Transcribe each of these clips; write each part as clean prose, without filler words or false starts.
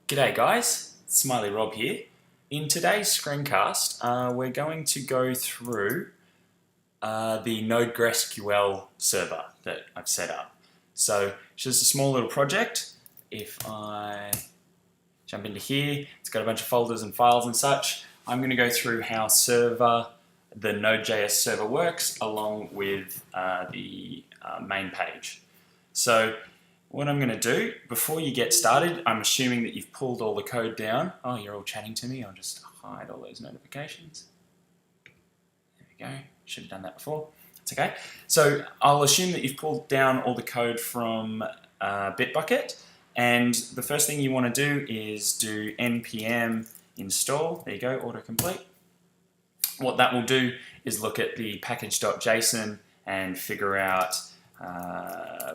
G'day guys, Smiley Rob here. In today's screencast, we're going to go through the NodegreSQL server that I've set up. So it's just a small little project. If I jump into here, it's got a bunch of folders and files and such. I'm going to go through how the Node.js server works along with the main page. So what I'm going to do, before you get started, I'm assuming that you've pulled all the code down. Oh, you're all chatting to me. I'll just hide all those notifications. There we go. Should have done that before. It's okay. So I'll assume that you've pulled down all the code from Bitbucket. And the first thing you want to do is do npm install. There you go, autocomplete. What that will do is look at the package.json and figure out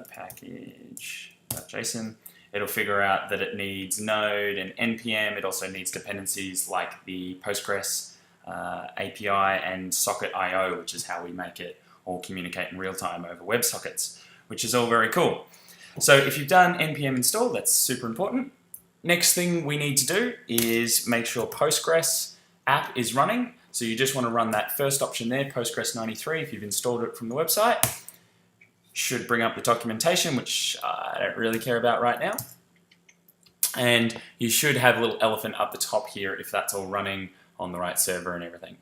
package.json. It'll figure out that it needs node and npm. It also needs dependencies like the Postgres API and socket IO, which is how we make it all communicate in real time over WebSockets, which is all very cool. So if you've done npm install, that's super important. Next thing we need to do is make sure Postgres app is running. So you just want to run that first option there, Postgres 93, if you've installed it from the website. Should bring up the documentation, which I don't really care about right now. And you should have a little elephant up the top here if that's all running on the right server and everything.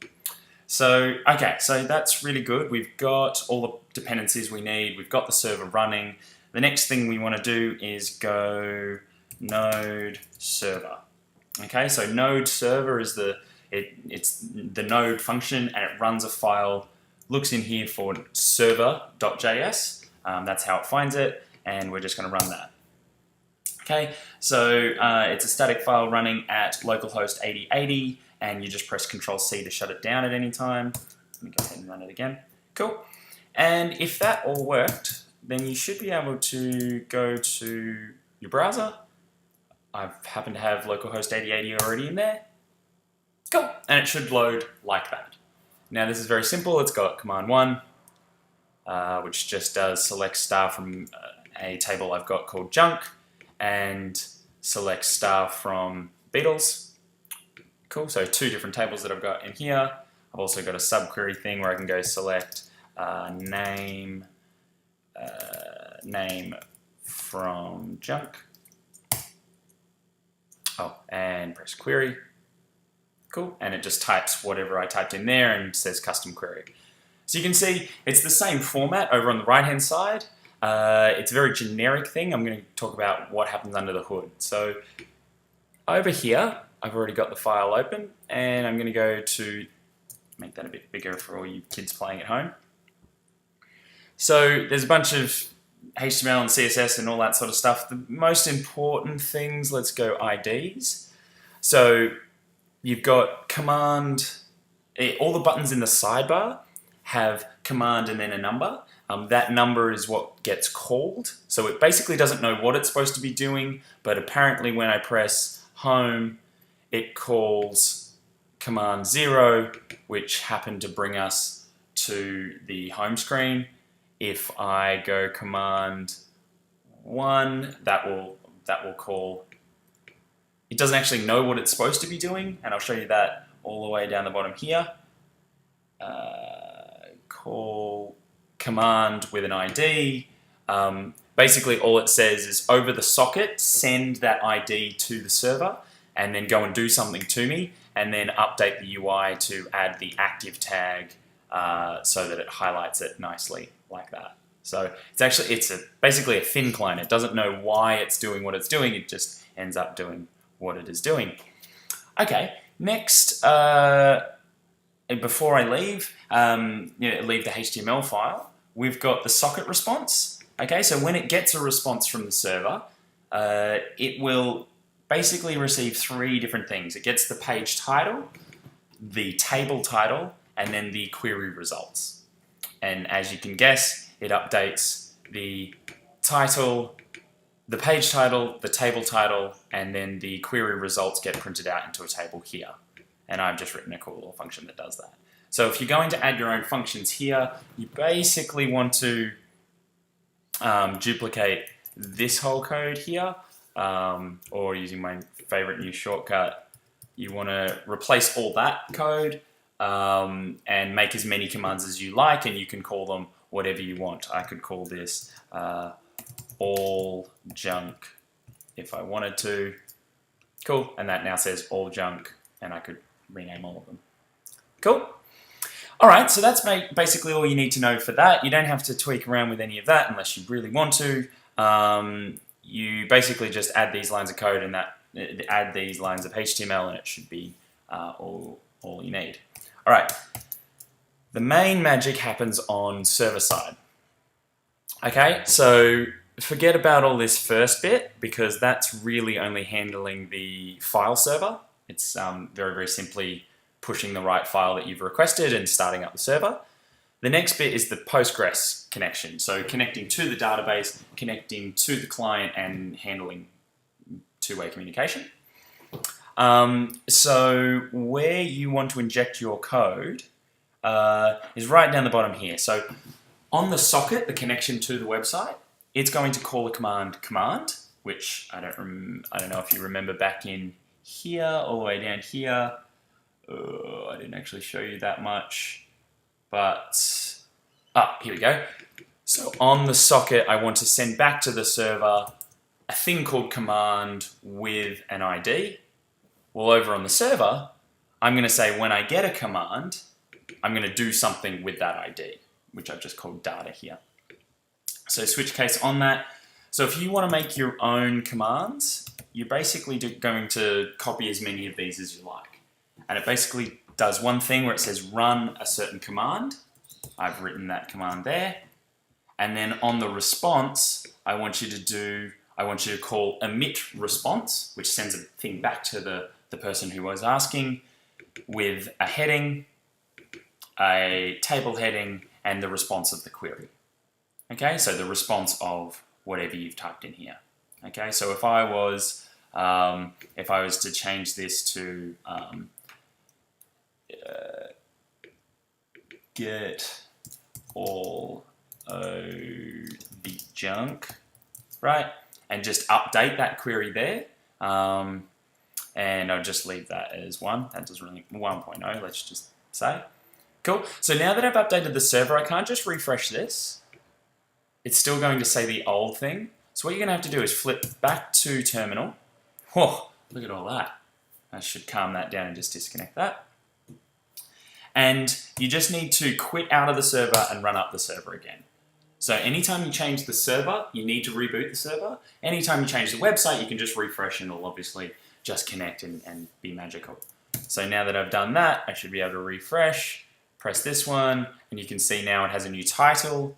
So, okay, so that's really good. We've got all the dependencies we need. We've got the server running. The next thing we want to do is go node server. Okay, so node server is it's the node function, and it runs a file, looks in here for server.js. That's how it finds it, and we're just going to run that. Okay, so it's a static file running at localhost 8080, and you just press Control-C to shut it down at any time. Let me go ahead and run it again. Cool. And if that all worked, then you should be able to go to your browser. I happen to have localhost 8080 already in there. Cool. And it should load like that. Now this is very simple. It's got command 1, which just does select star from a table I've got called junk, and select star from Beatles. Cool, so 2 different tables that I've got in here. I've also got a subquery thing where I can go select name from junk. Oh, and press query. Cool, and it just types whatever I typed in there and says custom query. So you can see it's the same format over on the right hand side. It's a very generic thing. I'm going to talk about what happens under the hood. So over here, I've already got the file open, and I'm going to go to make that a bit bigger for all you kids playing at home. So there's a bunch of HTML and CSS and all that sort of stuff. The most important things, let's go IDs. So you've got command, all the buttons in the sidebar have command and then a number. That number is what gets called. So it basically doesn't know what it's supposed to be doing, but apparently when I press home, it calls command 0, which happened to bring us to the home screen. If I go command 1, that will call. It doesn't actually know what it's supposed to be doing, and I'll show you that all the way down the bottom here. Call command with an ID. Basically all it says is over the socket, send that ID to the server, and then go and do something to me, and then update the UI to add the active tag so that it highlights it nicely like that. So it's basically a thin client. It doesn't know why it's doing what it's doing. It just ends up doing what it is doing. Okay, next, before I leave the HTML file, we've got the socket response. Okay, so when it gets a response from the server, it will basically receive 3 different things. It gets the page title, the table title, and then the query results. And as you can guess, it updates the title, the page title, the table title, and then the query results get printed out into a table here. And I've just written a cool little function that does that. So if you're going to add your own functions here, you basically want to duplicate this whole code here, or using my favorite new shortcut, you want to replace all that code and make as many commands as you like, and you can call them whatever you want. I could call this all junk if I wanted to. Cool, and that now says all junk, and I could rename all of them. Cool. All right, so that's basically all you need to know for that. You don't have to tweak around with any of that unless you really want to. You basically just add these lines of code and add these lines of HTML, and it should be all you need. All right, the main magic happens on server side. Okay, so forget about all this first bit because that's really only handling the file server. It's very, very simply pushing the right file that you've requested and starting up the server. The next bit is the Postgres connection. So connecting to the database, connecting to the client, and handling two-way communication. So where you want to inject your code is right down the bottom here. So on the socket, the connection to the website, it's going to call a command, which I don't know if you remember back in here, all the way down here. I didn't actually show you that much, but here we go. So on the socket, I want to send back to the server a thing called command with an ID. Well, over on the server, I'm going to say when I get a command, I'm going to do something with that ID, which I've just called data here. So switch case on that. So if you want to make your own commands, you're basically going to copy as many of these as you like. And it basically does one thing where it says run a certain command. I've written that command there. And then on the response, I want you to call emit response, which sends a thing back to the person who was asking with a heading, a table heading, and the response of the query. Okay, so the response of whatever you've typed in here. Okay, so if I was to change this to get all the junk, right? And just update that query there. And I'll just leave that as 1. That doesn't really, 1.0, let's just say. Cool. So now that I've updated the server, I can't just refresh this. It's still going to say the old thing. So what you're going to have to do is flip back to terminal. Whoa, look at all that. I should calm that down and just disconnect that. And you just need to quit out of the server and run up the server again. So anytime you change the server, you need to reboot the server. Anytime you change the website, you can just refresh and it'll obviously just connect and be magical. So now that I've done that, I should be able to refresh, press this one, and you can see now it has a new title.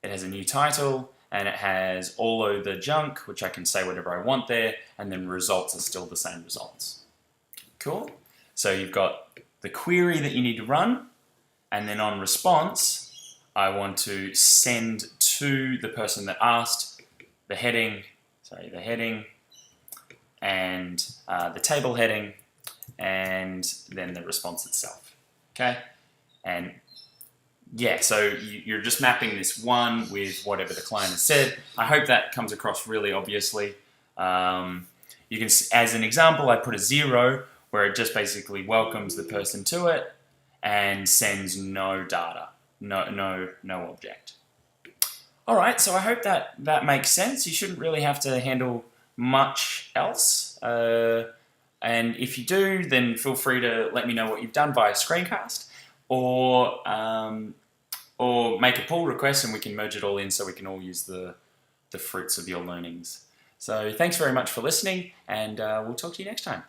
It has a new title, and it has all of the junk, which I can say whatever I want there, and then results are still the same results. Cool. So you've got the query that you need to run, and then on response, I want to send to the person that asked the heading, and the table heading, and then the response itself. Okay, and yeah, so you're just mapping this one with whatever the client has said. I hope that comes across really obviously. You can, as an example, I put a 0 where it just basically welcomes the person to it and sends no data, no object. All right, so I hope that makes sense. You shouldn't really have to handle much else. And if you do, then feel free to let me know what you've done via screencast, or make a pull request and we can merge it all in so we can all use the fruits of your learnings. So thanks very much for listening, and we'll talk to you next time.